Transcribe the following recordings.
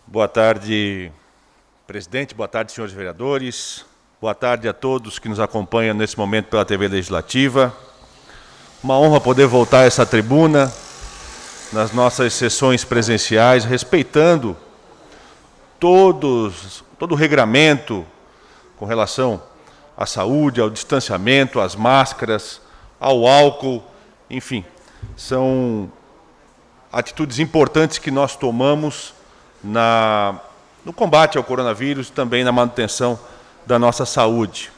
Boa tarde, presidente. Boa tarde, senhores vereadores. Boa tarde a todos que nos acompanham nesse momento pela TV Legislativa. Uma honra poder voltar a essa tribuna nas nossas sessões presenciais, respeitando todo o regramento com relação à saúde, ao distanciamento, às máscaras, ao álcool, enfim, são atitudes importantes que nós tomamos no combate ao coronavírus e também na manutenção da nossa saúde.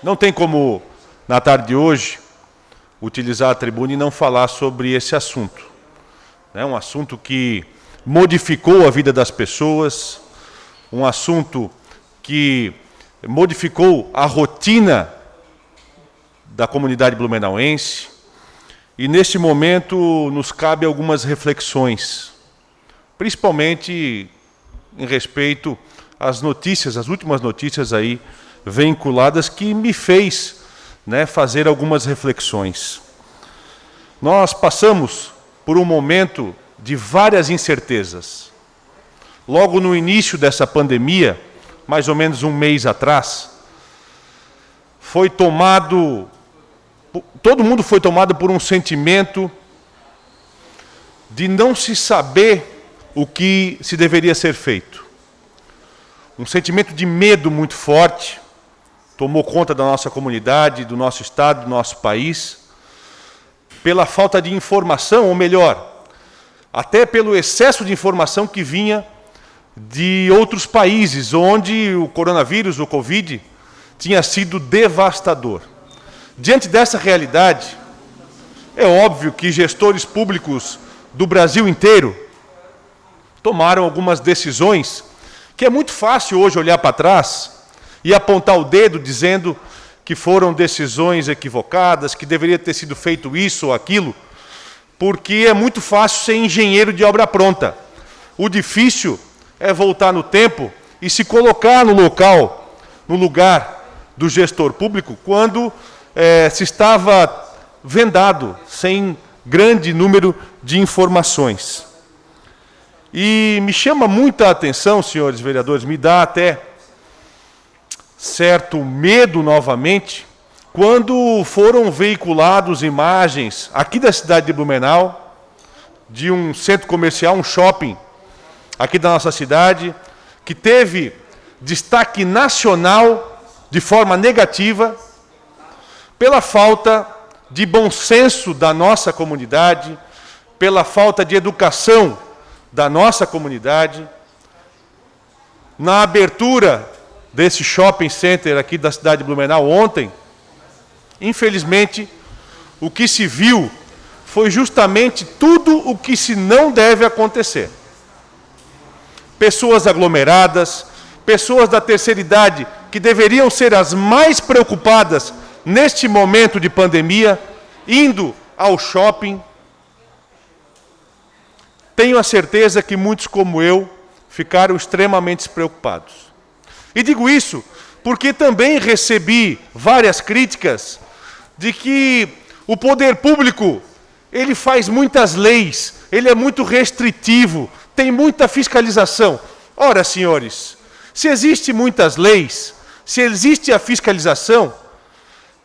Não tem como, na tarde de hoje, utilizar a tribuna e não falar sobre esse assunto. É um assunto que modificou a vida das pessoas, um assunto que modificou a rotina da comunidade blumenauense, e neste momento nos cabe algumas reflexões, principalmente em respeito às notícias, as últimas notícias aí vinculadas, que me fez fazer algumas reflexões. Nós passamos por um momento de várias incertezas. Logo no início dessa pandemia, mais ou menos um mês atrás, todo mundo foi tomado por um sentimento de não se saber o que se deveria ser feito. Um sentimento de medo muito forte tomou conta da nossa comunidade, do nosso estado, do nosso país, pela falta de informação, ou melhor, até pelo excesso de informação que vinha de outros países, onde o coronavírus, o Covid, tinha sido devastador. Diante dessa realidade, é óbvio que gestores públicos do Brasil inteiro tomaram algumas decisões que é muito fácil hoje olhar para trás e apontar o dedo dizendo que foram decisões equivocadas, que deveria ter sido feito isso ou aquilo, porque é muito fácil ser engenheiro de obra pronta. O difícil é voltar no tempo e se colocar no lugar do gestor público, quando se estava vendado, sem grande número de informações. E me chama muita atenção, senhores vereadores, me dá até certo medo novamente, quando foram veiculadas imagens aqui da cidade de Blumenau, de um centro comercial, um shopping aqui da nossa cidade, que teve destaque nacional de forma negativa, pela falta de bom senso da nossa comunidade, pela falta de educação da nossa comunidade. Na abertura desse shopping center aqui da cidade de Blumenau ontem, infelizmente, o que se viu foi justamente tudo o que se não deve acontecer. Pessoas aglomeradas, pessoas da terceira idade, que deveriam ser as mais preocupadas neste momento de pandemia, indo ao shopping. Tenho a certeza que muitos como eu ficaram extremamente preocupados. E digo isso porque também recebi várias críticas de que o poder público, ele faz muitas leis, ele é muito restritivo, tem muita fiscalização. Ora, senhores, se existem muitas leis, se existe a fiscalização,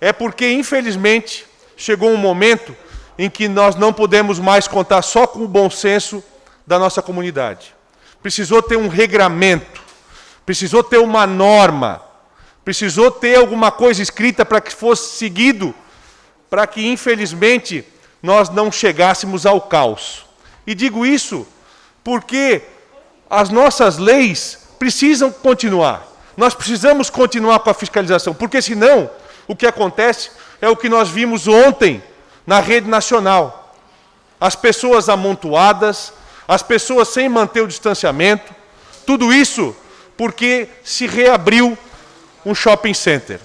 é porque, infelizmente, chegou um momento em que nós não podemos mais contar só com o bom senso da nossa comunidade. Precisou ter um regramento, precisou ter uma norma, precisou ter alguma coisa escrita para que fosse seguido, para que, infelizmente, nós não chegássemos ao caos. E digo isso porque as nossas leis precisam continuar. Nós precisamos continuar com a fiscalização, porque senão o que acontece é o que nós vimos ontem na rede nacional. As pessoas amontoadas, as pessoas sem manter o distanciamento, tudo isso porque se reabriu um shopping center.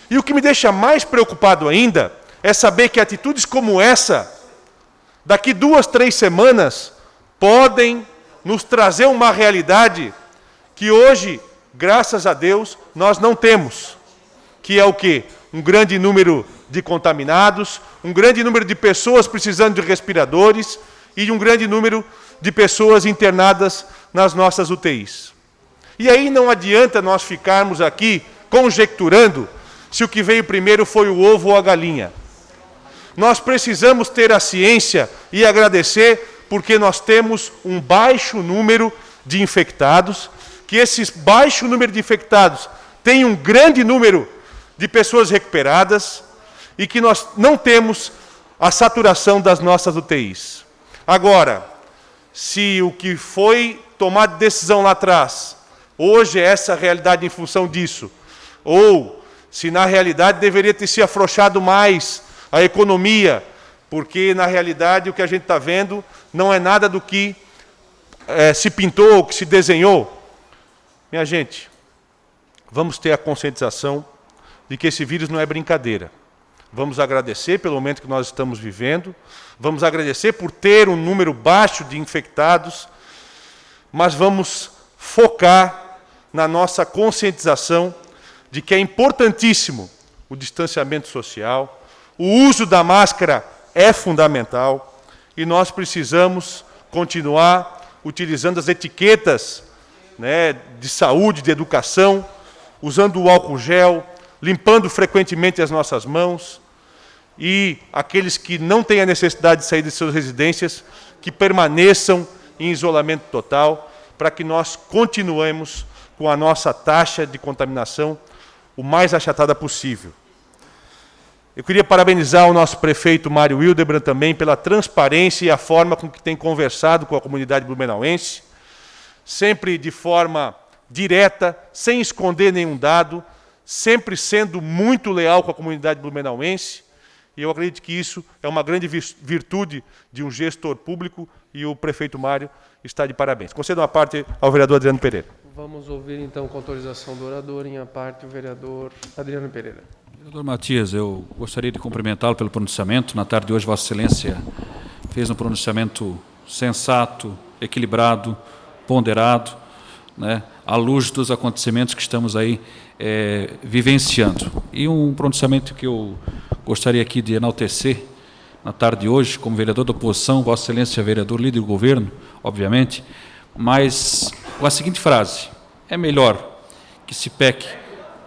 E o que me deixa mais preocupado ainda é saber que atitudes como essa, daqui 2, 3 semanas, podem nos trazer uma realidade que hoje, graças a Deus, nós não temos. Que é o quê? Um grande número de contaminados, um grande número de pessoas precisando de respiradores e um grande número de pessoas internadas nas nossas UTIs. E aí não adianta nós ficarmos aqui conjecturando se o que veio primeiro foi o ovo ou a galinha. Nós precisamos ter a ciência e agradecer porque nós temos um baixo número de infectados, que esse baixo número de infectados tem um grande número de pessoas recuperadas e que nós não temos a saturação das nossas UTIs. Agora, se o que foi tomado decisão lá atrás, hoje é essa realidade em função disso, ou se na realidade deveria ter se afrouxado mais a economia, porque na realidade o que a gente está vendo não é nada do que se pintou, que se desenhou. Minha gente, vamos ter a conscientização de que esse vírus não é brincadeira. Vamos agradecer pelo momento que nós estamos vivendo, vamos agradecer por ter um número baixo de infectados, mas vamos focar na nossa conscientização de que é importantíssimo o distanciamento social, o uso da máscara é fundamental e nós precisamos continuar utilizando as etiquetas, né, de saúde, de educação, usando o álcool gel, limpando frequentemente as nossas mãos e aqueles que não têm a necessidade de sair de suas residências, que permaneçam em isolamento total, para que nós continuemos com a nossa taxa de contaminação o mais achatada possível. Eu queria parabenizar o nosso prefeito Mário Wildebrand também pela transparência e a forma com que tem conversado com a comunidade blumenauense, sempre de forma direta, sem esconder nenhum dado, sempre sendo muito leal com a comunidade blumenauense, e eu acredito que isso é uma grande virtude de um gestor público e o prefeito Mário está de parabéns. Concedo uma parte ao vereador Adriano Pereira. Vamos ouvir então com autorização do orador, em a parte o vereador Adriano Pereira. Vereador Matias, eu gostaria de cumprimentá-lo pelo pronunciamento. Na tarde de hoje, Vossa Excelência fez um pronunciamento sensato, equilibrado, ponderado, né, à luz dos acontecimentos que estamos aí vivenciando. E um pronunciamento que eu gostaria aqui de enaltecer na tarde de hoje, como vereador da oposição, Vossa Excelência, vereador líder do governo, obviamente, mas com a seguinte frase: é melhor que se peque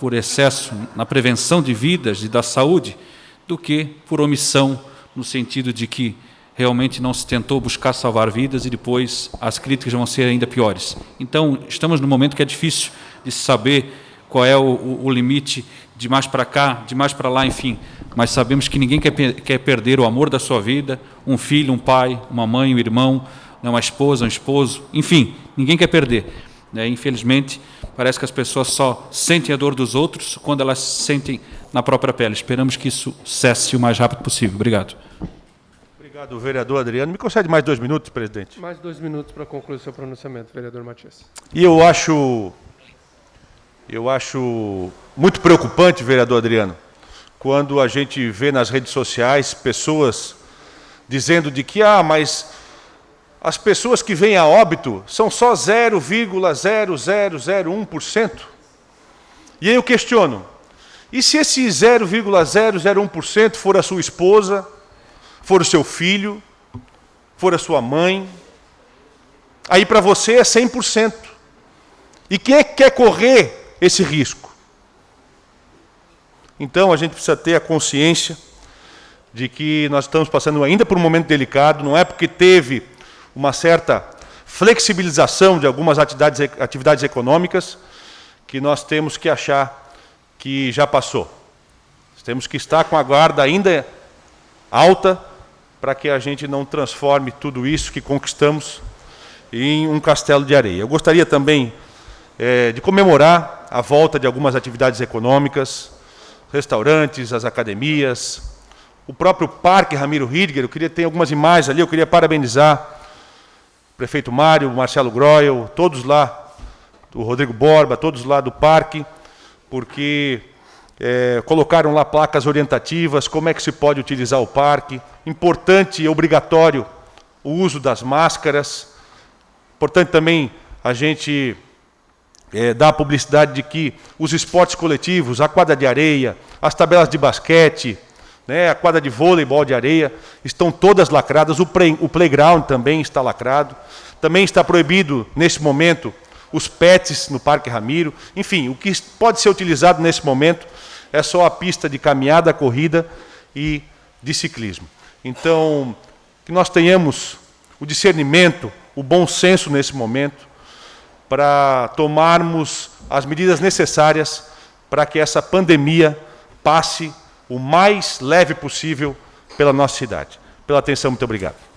por excesso na prevenção de vidas e da saúde do que por omissão, no sentido de que realmente não se tentou buscar salvar vidas e depois as críticas vão ser ainda piores. Então, estamos num momento que é difícil de saber qual é o limite de mais para cá, de mais para lá, enfim. Mas sabemos que ninguém quer perder o amor da sua vida, um filho, um pai, uma mãe, um irmão, uma esposa, um esposo, enfim, ninguém quer perder. Infelizmente, parece que as pessoas só sentem a dor dos outros quando elas sentem na própria pele. Esperamos que isso cesse o mais rápido possível. Obrigado. Obrigado, vereador Adriano. Me concede mais 2 minutos, presidente? Mais 2 minutos para concluir o seu pronunciamento, vereador Matias. E eu acho muito preocupante, vereador Adriano, quando a gente vê nas redes sociais pessoas dizendo de que, mas as pessoas que vêm a óbito são só 0,0001%. E aí eu questiono, e se esse 0,001% for a sua esposa, for o seu filho, for a sua mãe? Aí para você é 100%. E quem é que quer correr esse risco? Então a gente precisa ter a consciência de que nós estamos passando ainda por um momento delicado, não é porque teve uma certa flexibilização de algumas atividades econômicas que nós temos que achar que já passou. Temos que estar com a guarda ainda alta para que a gente não transforme tudo isso que conquistamos em um castelo de areia. Eu gostaria também de comemorar a volta de algumas atividades econômicas, restaurantes, as academias, o próprio Parque Ramiro Ridger. Eu queria ter algumas imagens ali, eu queria parabenizar o prefeito Mário, o Marcelo Groel, todos lá, o Rodrigo Borba, todos lá do parque, porque colocaram lá placas orientativas, como é que se pode utilizar o parque. Importante e obrigatório o uso das máscaras. Importante também a gente dar a publicidade de que os esportes coletivos, a quadra de areia, as tabelas de basquete, né? A quadra de vôleibol de areia, estão todas lacradas, o playground também está lacrado. Também está proibido, nesse momento, os pets no Parque Ramiro. Enfim, o que pode ser utilizado nesse momento é só a pista de caminhada, corrida e de ciclismo. Então, que nós tenhamos o discernimento, o bom senso nesse momento, para tomarmos as medidas necessárias para que essa pandemia passe o mais leve possível pela nossa cidade. Pela atenção, muito obrigado.